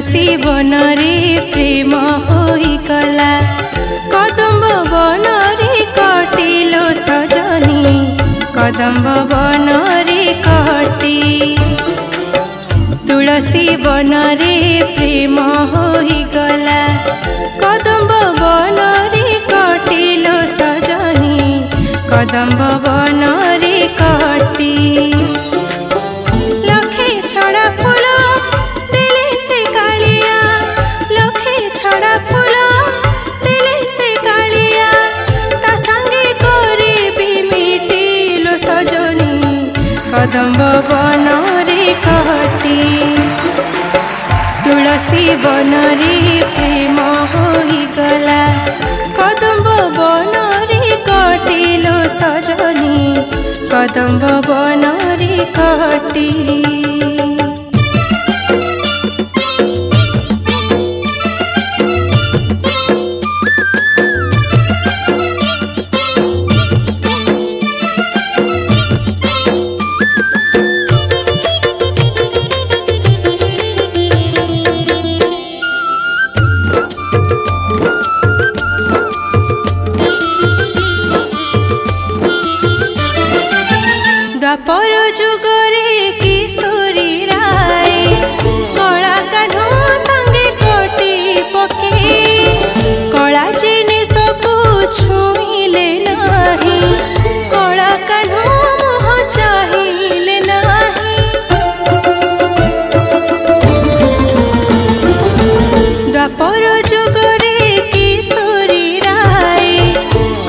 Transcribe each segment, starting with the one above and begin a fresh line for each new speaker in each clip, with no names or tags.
तुलसी one रे प्रेम होई गला कदम्ब वन रे कटिलो सजनी कदम्ब वन रे कटी तुलसी वन रे प्रेम होई गला कदम्ब वन रे कटिलो सजनी कदम्ब वन रे कटी लखे छड़ा फूल देले से कालिया लखे छड़ा फूल देले से कालिया ता संगे करे भी मिटिलो सजनी कदम्ब वन रे कटी तुलसी वन रे प्रेम होई गला कदम्ब वन रे कटिलो सजनी कदम्ब वन रे कटी द्वापर जुगरे किशोरी राय कला कान्ह संगे कटी पके कला जिनिस को छुईले नाही कला कान्ह मुह चाहिले नाही द्वापर जुगरे किशोरी राय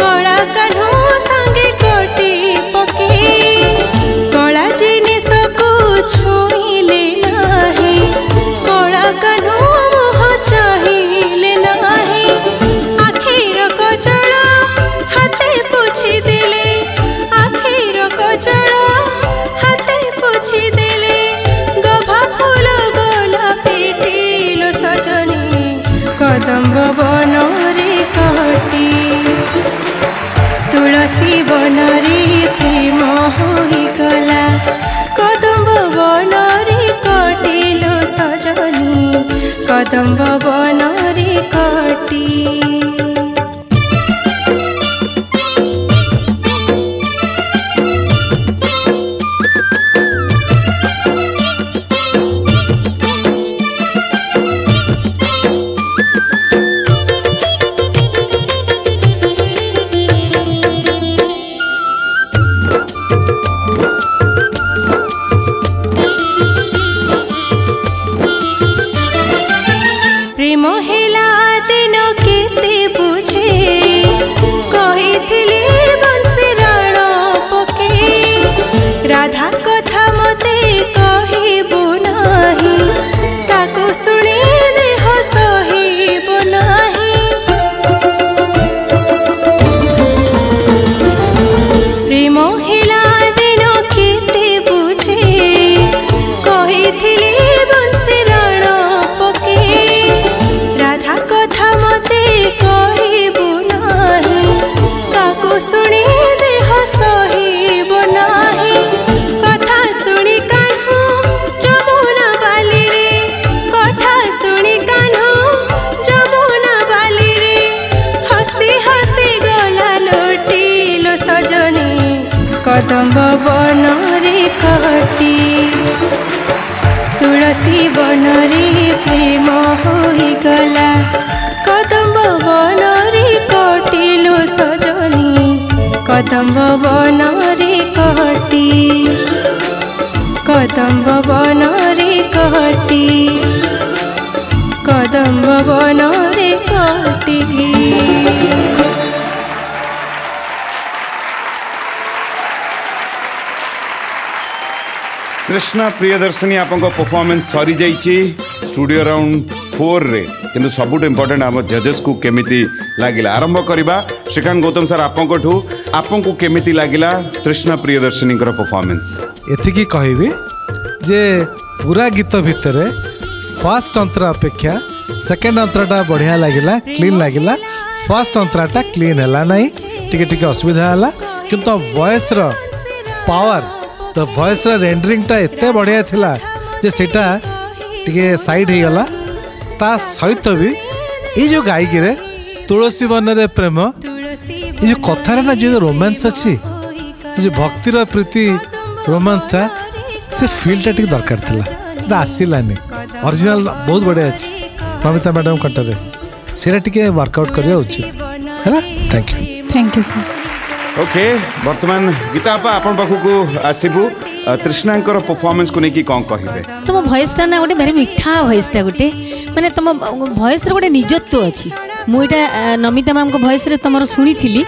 कला कान्ह संगे कटी पके कला जिनिस को छुईले नाही कला कान्ह मुह चाहिले नाही आखिर कजल हाथे पोछि देले आखिर कजल हाथे पोछि देले गभा फूल गला पिटिलो सजनी कदम्ब वन रे कटी तुलसी वन रे प्रेम होई गला कदम्ब वन रे कटिलो सजनी कदम्ब वन रे कटी प्रेम हेला दिन केते बुझे कहिथिले बंसी राण पके राधा कथा मते कहिबो नाही ताको सुनी देह सहिबो नाही प्रेम हेला दिन केते बुझे कहिथिले बंसी राण पके राधा कथा मते कहिबो नाही ताको सुनी देह सहिबो नाही कथा सुनी कान्ह जमुना बाली रे कथा सुनी कान्ह जमुना बाली रे हसी हसी गला लोटिलो सजनी कदम्ब वन रे कटी तुलसी वन रे प्रेम होई गला कदम्ब वन रे कटिलो सजनी कदम्ब वन रे कटी कदम्ब वन रे कटी कदम्ब वन रे कटी
कृष्णा प्रियदर्शनी आपको परफॉर्मेंस सरी जाइए स्टूडियो राउंड 4 रे किंतु सबुठ इम्पोर्टेंट आम जजेस को केमिति लागिला आरंभ करबा श्रीकांत गौतम सर आपको केमिति लागिला कृष्णा प्रियदर्शनी परफॉर्मेंस
एतिकी कहबी जे पूरा गीत भितर फर्स्ट अंतरा अपेक्षा सेकेंड अंतराटा बढ़िया लगिला क्लीन लगिला फर्स्ट अंतराटा क्लीन है ना टिके टिके असुविधा है किंतु वॉइस रो पावर तो वॉइस रेंडरिंग टा एते बढ़िया थिला जे सेटा टिके साइड ही गला ता सहित भी ये जो गायकी रे तुलसी वन रे प्रेम ये जो कथार ना जो रोमांस अच्छी जो भक्तिर प्रीति रोमांस टा से फील टा टिक दरकार थिला आसलानी ओरिजिनल बहुत बढ़िया अच्छी नमिता मैडम कंठरे से टिके वर्कआउट करवा उचित है। Thank you sir.
ओके बर्तमान गीता आपा आपण पाखु आसीबू तृष्णांकर परफॉर्मेंस को लेकिन कौन कहिबे?
तुम वॉइस टा ना गोटे भारी मिठा वॉइस टा गोटे माने तुम वॉइस रे गोटे निजत्व अछि मु एटा नमिता मैम को वॉइस रे तमरो सुनी थिली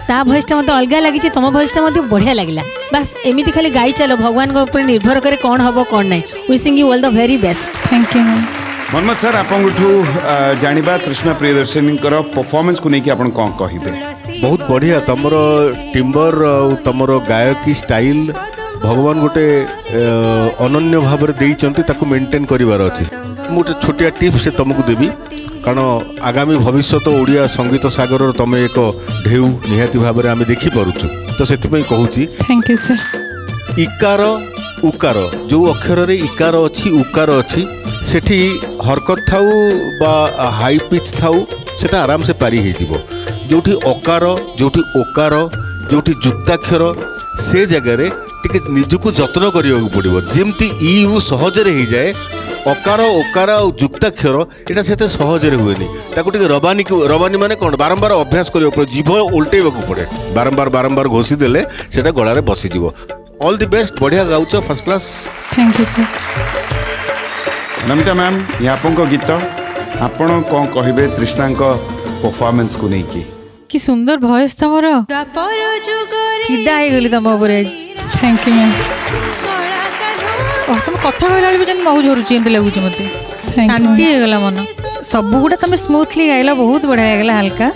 ता वॉइस टा मते अलगा लागी तुम वॉइस टा मते बढ़िया लागला बस एमिति खाली गाई चलो भगवान को ऊपर निर्भर करे कौन हबो कौन नै wishing you all the very best.
Thank you ma'am.
Manmath sir आपठू जानिबा तृष्णा प्रियदर्शनी परफॉर्मेंस को लेकिन आपण कौन कहिबे?
बहुत बढ़िया तमर टिम्बर तमर गायकी स्टाइल भगवान गोटे अनन्य भाव में मेंटेन करिवार अछि। गोटे छोटिया टिप्स तुमको देवी कारण आगामी भविष्य तो ओडिया संगीत सागर तुम एक ढेउ निहाती भाव में आम देखिपरु तो से कहूँ।
Thank you sir.
इकार उकार जो अक्षर रे इकार अच्छी उकार अच्छी सेठी हरकत थाउ बा हाई पिच थाउ सेटा आराम से पारी हो जोठी अकार जोठी ओकार जोठी जुक्ताक्षर से जगह रे टिके निजको जत्न करिया पड़ो जमती इ सहजरे हो जाए अकार ओकार और जुक्ताक्षर यहाँ से सहजरे हुए ताको टिके रबानी माने कौन बारंबार अभ्यास करिया पड़े जीभ उल्टेवा पड़े बारंबार घोषी देले सेटा गलारे बसीज। ऑल द बेस्ट बढ़िया gauche first class.
Thank you sir.
Namita ma'am ये आपन गीत आपण कौन कहिबे तृष्णांक परफॉर्मेंस को लेकिन?
कि सुंदर वॉइस तुमर फिदा हो गली तुम ऊपर आज।
Thank you ma'am.
तुम कथा कहला भी जन महू झरुची एमती लगुच मते शांति हो गला मन सब गुडा तुम स्मूथली गाइला बहुत बढ़िया गला हल्का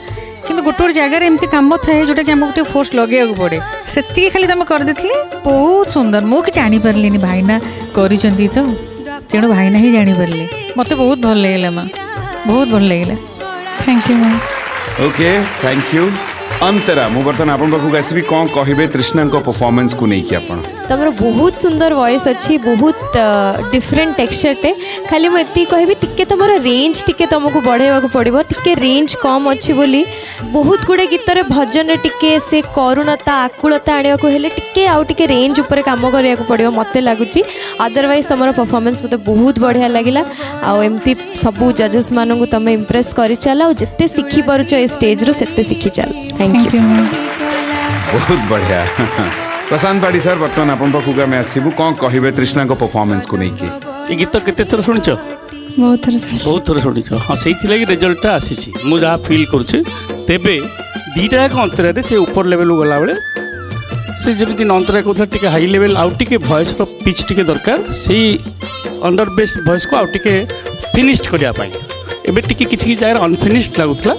किंतु गोटे गोटे जगह एमती काम थाए जोटा कि आमको फोर्स लगे पड़े से खाली तुम कर देथिले बहुत सुंदर मु कि जानी परलिनी भाईना करिसंती तो तेणु भाईना ही जानी परले मते बहुत भल लागला मां बहुत भल लागला।
Thank you ma'am.
Okay thank you. अंतरा मु बर्तन आपन पाखु आसीबी कौन कहिबे तृष्णांक परफॉर्मेंस को नहीं कि आपण?
तमर बहुत सुंदर वॉइस अच्छी बहुत डिफरेंट टेक्सचर टे खाली मुझे एति कहबी टिके तमर रेंज टिके तुमको बढ़ेवा को पड़िबो टिके रेंज कम अच्छी बोली बहुत गुडे गीत रे भजन रे टिके से करुणता आकुलता आनिया को हेले टिके आउ टिके रेंज ऊपर काम करिया को पड़िबो मते लागुची अदरवाइज तमर परफॉर्मेंस मते बहुत बढ़िया लागिला आ एमती सब जजेस मानन को तमे इंप्रेस करि चला जत्ते सिखि परछ ए स्टेज रो सेते सिखि चल।
Thank you ma'am.
बहुत बढ़िया। प्रशांत पाड़ी सर बर्तमान आपन पाखु आमे आसीबु कौन कहिबे तृष्णांक परफॉर्मेंस को लेकिन?
ये गीत केते थर सुनिछ?
बहुत थर
सुनिछ। हाँ से रिजल्ट आसी मुझे जहाँ फिल करुचे तेबे दीटा एक अंतरा से ऊपर लेवल गला बेले से जमी अंतरा कहता टे हाई लेवल आउ टे भॉइस पिच टे दरकार से अंडर बेस भॉइस को आउ टे फिनिश्ड करने एबे टिके किसी जगह अनफिनिश्ड लगुला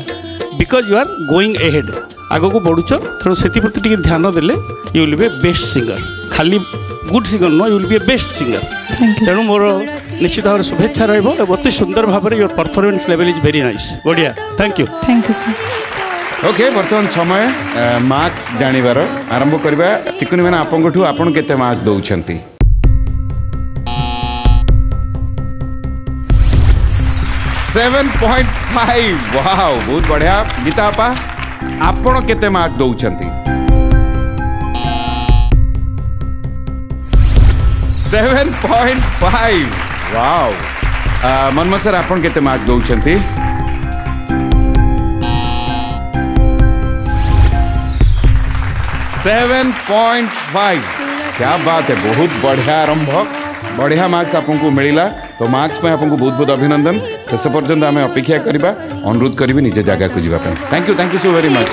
because you are going ahead आग को बढ़ुच तेणु से प्रति ध्यान देले you will be a best singer खाली good singer no you will be a best singer तेणु मोर निश्चित भाव शुभेच्छा रही सुंदर भाव में your performance level is very nice बढ़िया। Thank you
sir. ओके बर्तमान समय मार्क्स जानिबार आरंभ करबा चिकुनी मैंने आपंठू आपन केते मार्क्स दउछंती? 7.5 वाओ बहुत बढ़िया। गीता आपा आपण केते मार्क दउछंती? 7.5 वाओ। मनमत सर आपण केते मार्क दउछंती? 7.5 क्या बात है बहुत बढ़िया आरंभ बढ़िया मार्क्स आपको मिला तो मार्क्स में आपको बहुत बहुत अभिनंदन शेष पर्यंत आम अपेक्षा करवा अनुरोध करी निज जगह को जावाई। Thank you so very much.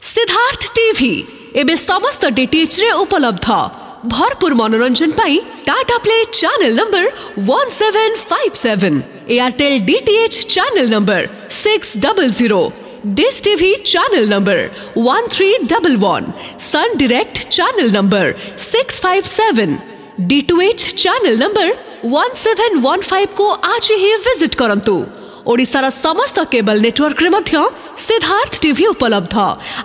Siddharth TV एबे समस्त डीटीएच रे उपलब्ध भरपूर मनोरंजन पाई Tata Play channel number 1757 Airtel DTH channel number 600 Dish TV channel number 1311 Sun Direct channel number 657 D2H channel number 1715 को आज ही विजिट करंतु ओडिशार समस्त केबल नेटवर्क रे मध्य सिद्धार्थ टीवी उपलब्ध।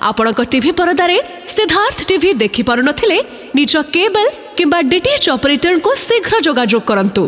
आपणक टीवी परदारे सिद्धार्थ टीवी देखि पारु नथिले निज केबल किंबा डीटीएच ऑपरेटर को शीघ्र जोगाजोग करंतु।